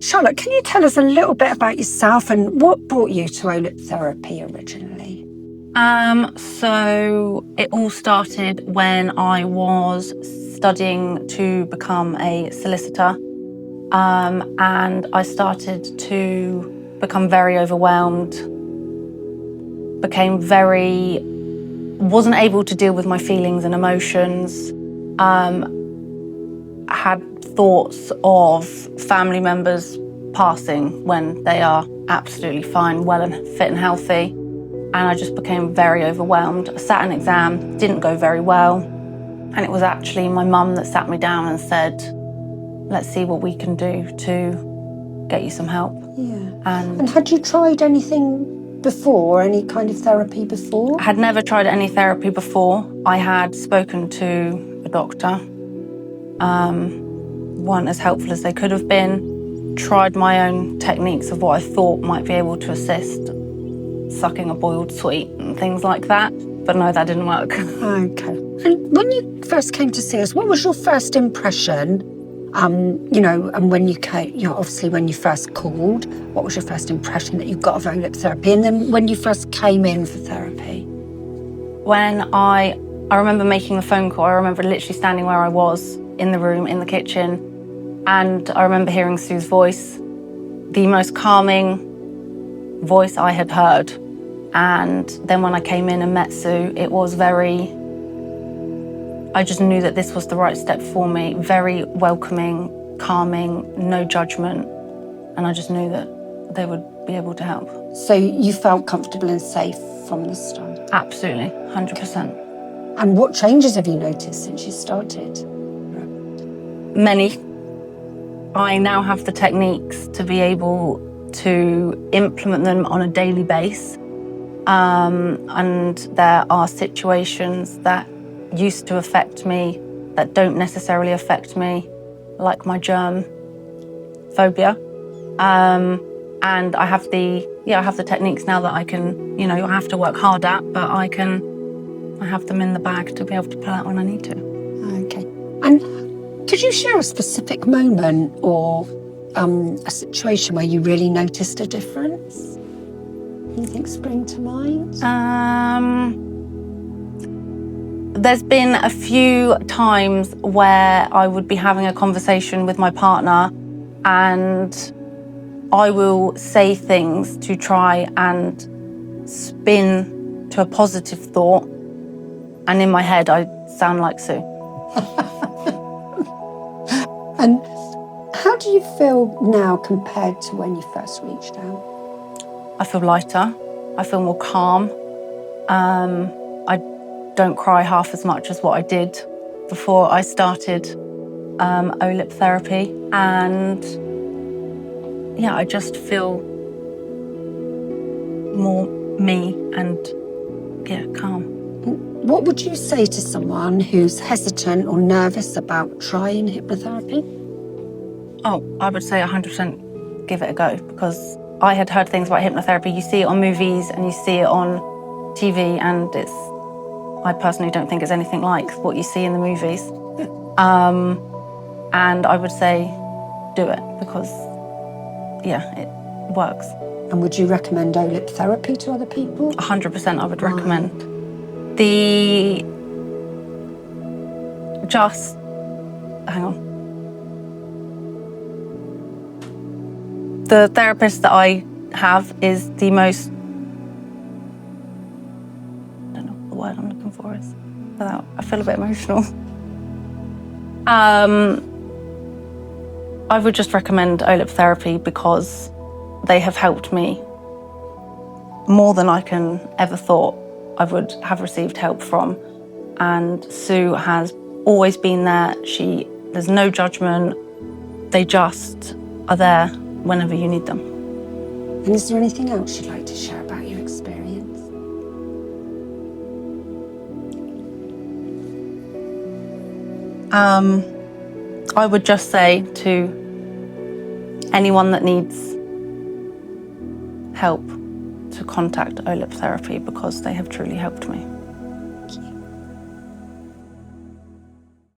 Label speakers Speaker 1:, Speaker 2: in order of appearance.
Speaker 1: Charlotte, can you tell us a little bit about yourself and what brought you to OLIP Therapy originally?
Speaker 2: So it all started when I was studying to become a solicitor, and I started to become very overwhelmed, wasn't able to deal with my feelings and emotions, had thoughts of family members passing when they are absolutely fine, well and fit and healthy. And I just became very overwhelmed. I sat an exam, didn't go very well. And it was actually my mum that sat me down and said, let's see what we can do to get you some help.
Speaker 1: Yeah. And had you tried anything before, any kind of therapy before?
Speaker 2: I had never tried any therapy before. I had spoken to a doctor, weren't as helpful as they could have been, tried my own techniques of what I thought might be able to assist, sucking a boiled sweet and things like that. But no, that didn't work.
Speaker 1: Okay. And when you first came to see us, what was your first impression? And when you came, obviously when you first called, what was your first impression that you got of OLIP therapy? And then when you first came in for therapy?
Speaker 2: When I remember making the phone call, I remember literally standing where I was in the room, in the kitchen, and I remember hearing Sue's voice, the most calming voice I had heard. And then when I came in and met Sue, it was I just knew that this was the right step for me. Very welcoming, calming, no judgment. And I just knew that they would be able to help.
Speaker 1: So you felt comfortable and safe from the start?
Speaker 2: Absolutely, 100%.
Speaker 1: And what changes have you noticed since you started?
Speaker 2: Many. I now have the techniques to be able to implement them on a daily basis. And there are situations that used to affect me that don't necessarily affect me, like my germ phobia. And I have the techniques now that I can, I have to work hard at, but I have them in the bag to be able to pull out when I need to.
Speaker 1: Okay. And could you share a specific moment or a situation where you really noticed a difference? Anything spring to mind?
Speaker 2: There's been a few times where I would be having a conversation with my partner and I will say things to try and spin to a positive thought, and in my head I sound like Sue.
Speaker 1: And how do you feel now compared to when you first reached out?
Speaker 2: I feel lighter, I feel more calm. I don't cry half as much as what I did before I started OLIP therapy. And yeah, I just feel more me and calm.
Speaker 1: What would you say to someone who's hesitant or nervous about trying hypnotherapy?
Speaker 2: Oh, I would say 100% give it a go, because I had heard things about hypnotherapy. You see it on movies and you see it on TV, and I personally don't think it's anything like what you see in the movies. And I would say do it, because, it works.
Speaker 1: And would you recommend OLIP therapy to other people?
Speaker 2: 100% I would recommend. Hang on. The therapist that I have is the most, I don't know what the word I'm looking for is. I feel a bit emotional. I would just recommend OLIP therapy because they have helped me more than I can ever thought I would have received help from. And Sue has always been there. There's no judgment. They just are there whenever you need them.
Speaker 1: And is there anything else you'd like to share about your experience?
Speaker 2: I would just say to anyone that needs help to contact OLIP therapy, because they have truly helped me.